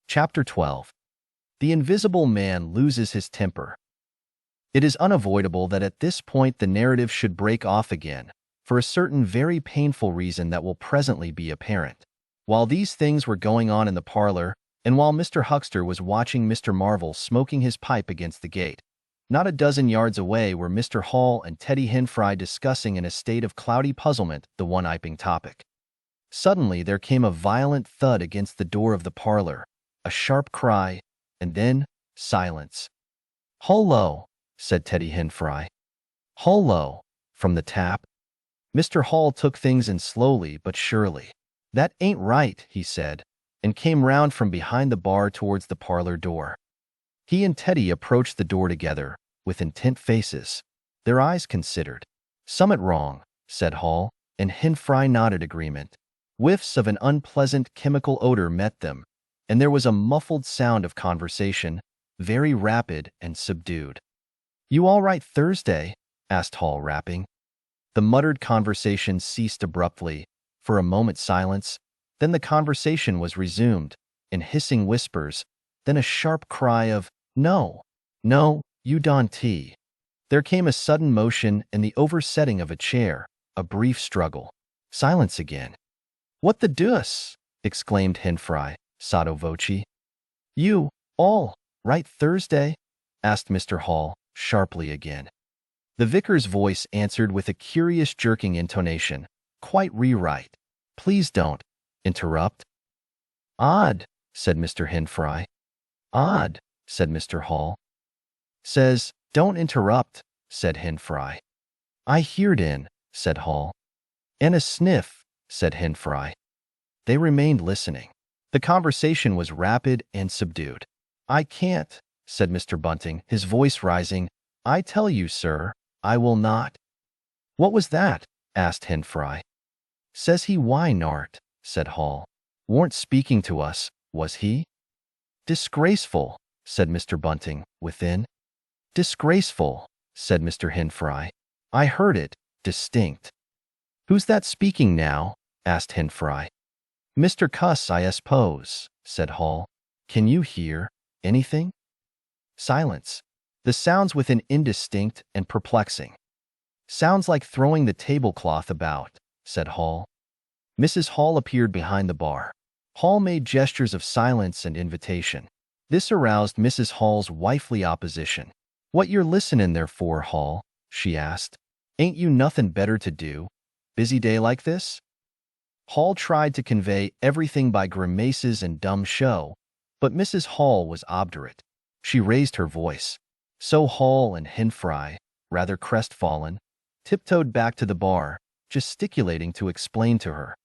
Chapter 12. The Invisible Man Loses His Temper. It is unavoidable that at this point the narrative should break off again, for a certain very painful reason that will presently be apparent. While these things were going on in the parlor, and while Mr. Huckster was watching Mr. Marvel smoking his pipe against the gate, not a dozen yards away were Mr. Hall and Teddy Henfry discussing in a state of cloudy puzzlement the one-iping topic. Suddenly there came a violent thud against the door of the parlor, a sharp cry, and then silence. "Hullo," said Teddy Henfry. "Hullo," from the tap. Mr. Hall took things in slowly but surely. "That ain't right," he said, and came round from behind the bar towards the parlor door. He and Teddy approached the door together, with intent faces, their eyes considered. "Summat wrong," said Hall, and Henfry nodded agreement. Whiffs of an unpleasant chemical odor met them, and there was a muffled sound of conversation, very rapid and subdued. "You all right Thursday?" asked Hall, rapping. The muttered conversation ceased abruptly, for a moment's silence, then the conversation was resumed, in hissing whispers, then a sharp cry of, "No, no, you don't." There came a sudden motion and the oversetting of a chair, a brief struggle. Silence again. "What the deuce?" exclaimed Henfry, sotto voce. "You all right Thursday?" asked Mr. Hall, sharply again. The vicar's voice answered with a curious jerking intonation, "Quite rewrite. Please don't interrupt." "Odd," said Mr. Henfry. "Odd," said Mr. Hall. "Says, don't interrupt," said Henfry. "I heard in," said Hall. "And a sniff," said Henfry. They remained listening. The conversation was rapid and subdued. "I can't," said Mr. Bunting, his voice rising. "I tell you, sir, I will not." "What was that?" asked Henfry. "Says he why nart," said Hall. "Warn't speaking to us, was he?" "Disgraceful," said Mr. Bunting, within. "Disgraceful," said Mr. Henfry. "I heard it, distinct." "Who's that speaking now?" asked Henfry. "Mr. Cuss, I suppose," said Hall. "Can you hear anything?" Silence. The sounds within indistinct and perplexing. "Sounds like throwing the tablecloth about," said Hall. Mrs. Hall appeared behind the bar. Hall made gestures of silence and invitation. This aroused Mrs. Hall's wifely opposition. "What you're listening there for, Hall?" she asked. "Ain't you nothing better to do? Busy day like this?" Hall tried to convey everything by grimaces and dumb show, but Mrs. Hall was obdurate. She raised her voice. So Hall and Henfry, rather crestfallen, tiptoed back to the bar, gesticulating to explain to her.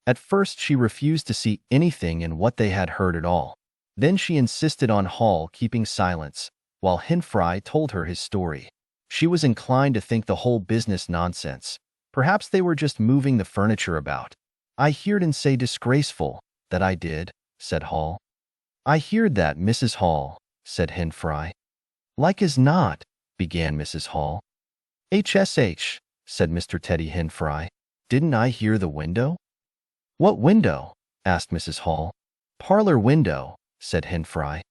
At first she refused to see anything in what they had heard at all. Then she insisted on Hall keeping silence, while Henfry told her his story. She was inclined to think the whole business nonsense. Perhaps they were just moving the furniture about. "I heard and say disgraceful, that I did," said Hall. "I heard that, Mrs. Hall," said Henfry. "Like as not," began Mrs. Hall. "HSH," said Mr. Teddy Henfry. "Didn't I hear the window?" "What window?" asked Mrs. Hall. "Parlor window," said Henfry.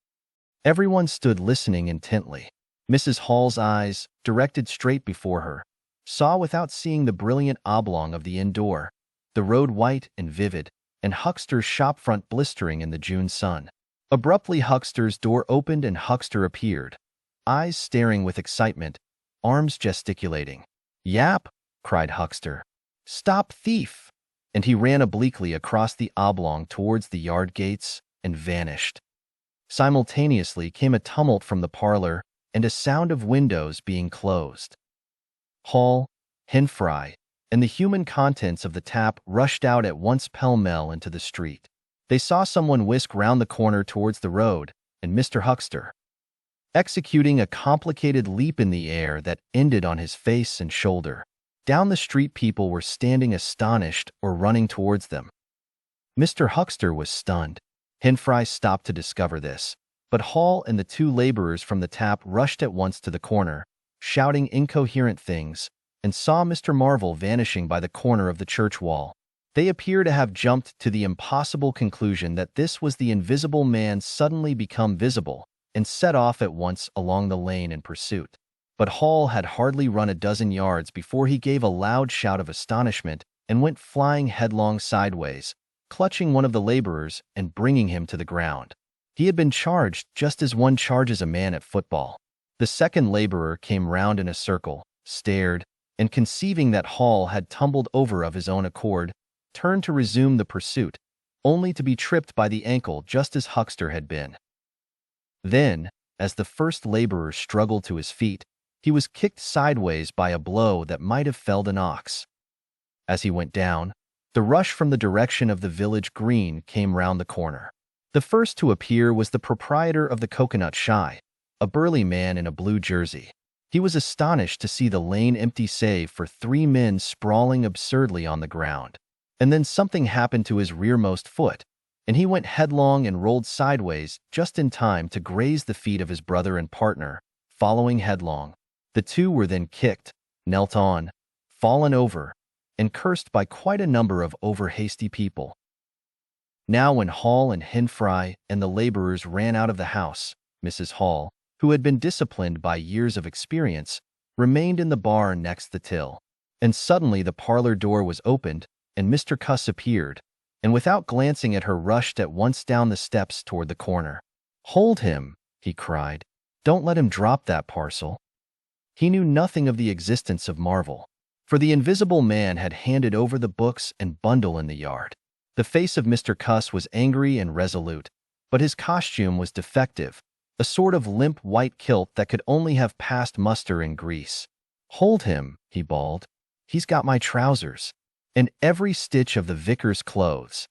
Everyone stood listening intently. Mrs. Hall's eyes, directed straight before her, saw without seeing the brilliant oblong of the inn door, the road white and vivid, and Huckster's shop front blistering in the June sun. Abruptly Huckster's door opened and Huckster appeared, eyes staring with excitement, arms gesticulating. "Yap!" cried Huckster. "Stop thief!" And he ran obliquely across the oblong towards the yard gates and vanished. Simultaneously came a tumult from the parlor and a sound of windows being closed. Hall, Henfry, and the human contents of the tap rushed out at once pell-mell into the street. They saw someone whisk round the corner towards the road, and Mr. Huckster, executing a complicated leap in the air that ended on his face and shoulder. Down the street people were standing astonished or running towards them. Mr. Huckster was stunned. Henfry stopped to discover this, but Hall and the two laborers from the tap rushed at once to the corner, shouting incoherent things, and saw Mr. Marvel vanishing by the corner of the church wall. They appear to have jumped to the impossible conclusion that this was the invisible man suddenly become visible and set off at once along the lane in pursuit. But Hall had hardly run a dozen yards before he gave a loud shout of astonishment and went flying headlong sideways, clutching one of the laborers and bringing him to the ground. He had been charged just as one charges a man at football. The second laborer came round in a circle, stared, and conceiving that Hall had tumbled over of his own accord, turned to resume the pursuit, only to be tripped by the ankle just as Huckster had been. Then, as the first laborer struggled to his feet, he was kicked sideways by a blow that might have felled an ox. As he went down, the rush from the direction of the village green came round the corner. The first to appear was the proprietor of the Coconut Shy, a burly man in a blue jersey. He was astonished to see the lane empty save for 3 men sprawling absurdly on the ground. And then something happened to his rearmost foot, and he went headlong and rolled sideways just in time to graze the feet of his brother and partner, following headlong. The two were then kicked, knelt on, fallen over, and cursed by quite a number of over-hasty people. Now when Hall and Hinfry and the laborers ran out of the house, Mrs. Hall, who had been disciplined by years of experience, remained in the bar next the till. And suddenly the parlor door was opened, and Mr. Cuss appeared, and without glancing at her rushed at once down the steps toward the corner. "Hold him," he cried. "Don't let him drop that parcel." He knew nothing of the existence of Marvel, for the invisible man had handed over the books and bundle in the yard. The face of Mr. Cuss was angry and resolute, but his costume was defective, a sort of limp white kilt that could only have passed muster in Greece. "Hold him," he bawled. "He's got my trousers, and every stitch of the vicar's clothes."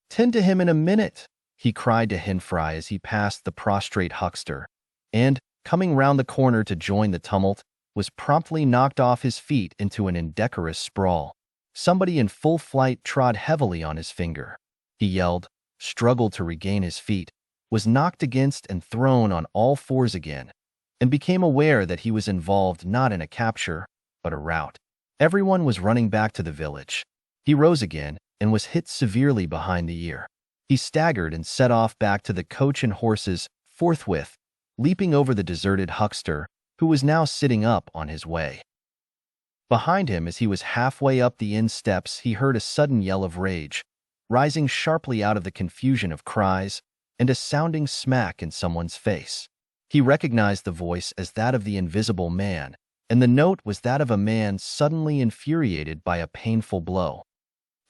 "Tend to him in a minute," he cried to Hinfry as he passed the prostrate huckster, and, coming round the corner to join the tumult, was promptly knocked off his feet into an indecorous sprawl. Somebody in full flight trod heavily on his finger. He yelled, struggled to regain his feet, was knocked against and thrown on all fours again, and became aware that he was involved not in a capture, but a rout. Everyone was running back to the village. He rose again and was hit severely behind the ear. He staggered and set off back to the coach and horses forthwith, leaping over the deserted huckster, who was now sitting up on his way. Behind him, as he was halfway up the inn steps, he heard a sudden yell of rage, rising sharply out of the confusion of cries, and a sounding smack in someone's face. He recognized the voice as that of the invisible man, and the note was that of a man suddenly infuriated by a painful blow.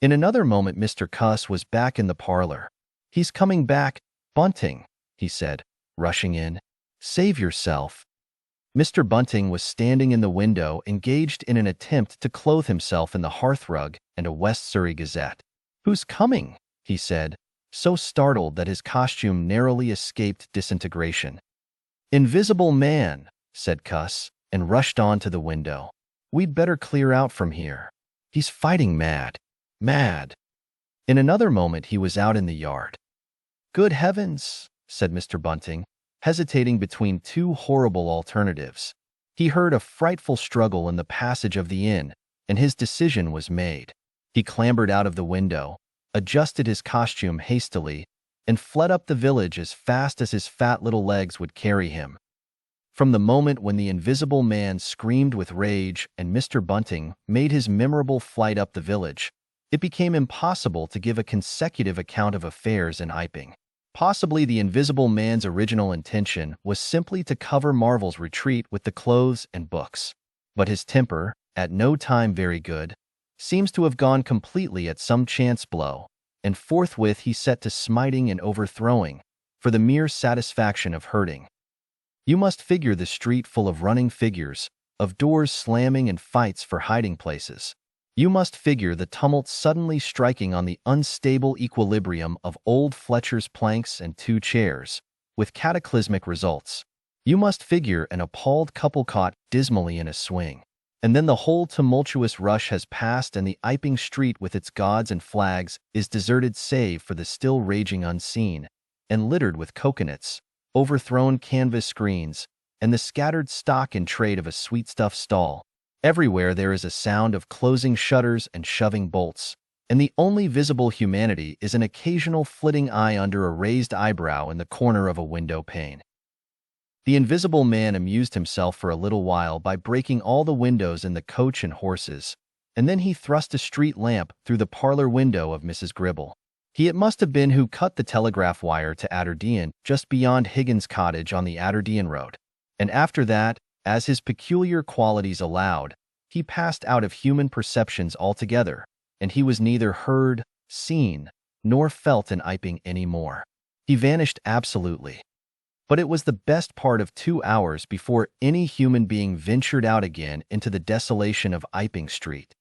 In another moment Mr. Cuss was back in the parlor. "He's coming back, Bunting," he said, rushing in. "Save yourself." Mr. Bunting was standing in the window, engaged in an attempt to clothe himself in the hearthrug and a West Surrey Gazette. "Who's coming?" he said, so startled that his costume narrowly escaped disintegration. "Invisible man," said Cuss, and rushed on to the window. "We'd better clear out from here. He's fighting mad. Mad." In another moment he was out in the yard. "Good heavens," said Mr. Bunting, hesitating between two horrible alternatives. He heard a frightful struggle in the passage of the inn, and his decision was made. He clambered out of the window, adjusted his costume hastily, and fled up the village as fast as his fat little legs would carry him. From the moment when the invisible man screamed with rage and Mr. Bunting made his memorable flight up the village, it became impossible to give a consecutive account of affairs in Iping. Possibly the invisible man's original intention was simply to cover Marvel's retreat with the clothes and books. But his temper, at no time very good, seems to have gone completely at some chance blow, and forthwith he set to smiting and overthrowing, for the mere satisfaction of hurting. You must figure the street full of running figures, of doors slamming and fights for hiding places. You must figure the tumult suddenly striking on the unstable equilibrium of old Fletcher's planks and 2 chairs, with cataclysmic results. You must figure an appalled couple caught dismally in a swing. And then the whole tumultuous rush has passed and the Iping street with its gods and flags is deserted save for the still raging unseen, and littered with coconuts, overthrown canvas screens, and the scattered stock in trade of a sweetstuff stall. Everywhere there is a sound of closing shutters and shoving bolts, and the only visible humanity is an occasional flitting eye under a raised eyebrow in the corner of a window pane. The invisible man amused himself for a little while by breaking all the windows in the coach and horses, and then he thrust a street lamp through the parlor window of Mrs. Gribble. He it must have been who cut the telegraph wire to Atterdean just beyond Higgins' cottage on the Atterdean road. And after that, as his peculiar qualities allowed, he passed out of human perceptions altogether, and he was neither heard, seen, nor felt in Iping any more. He vanished absolutely. But it was the best part of 2 hours before any human being ventured out again into the desolation of Iping Street.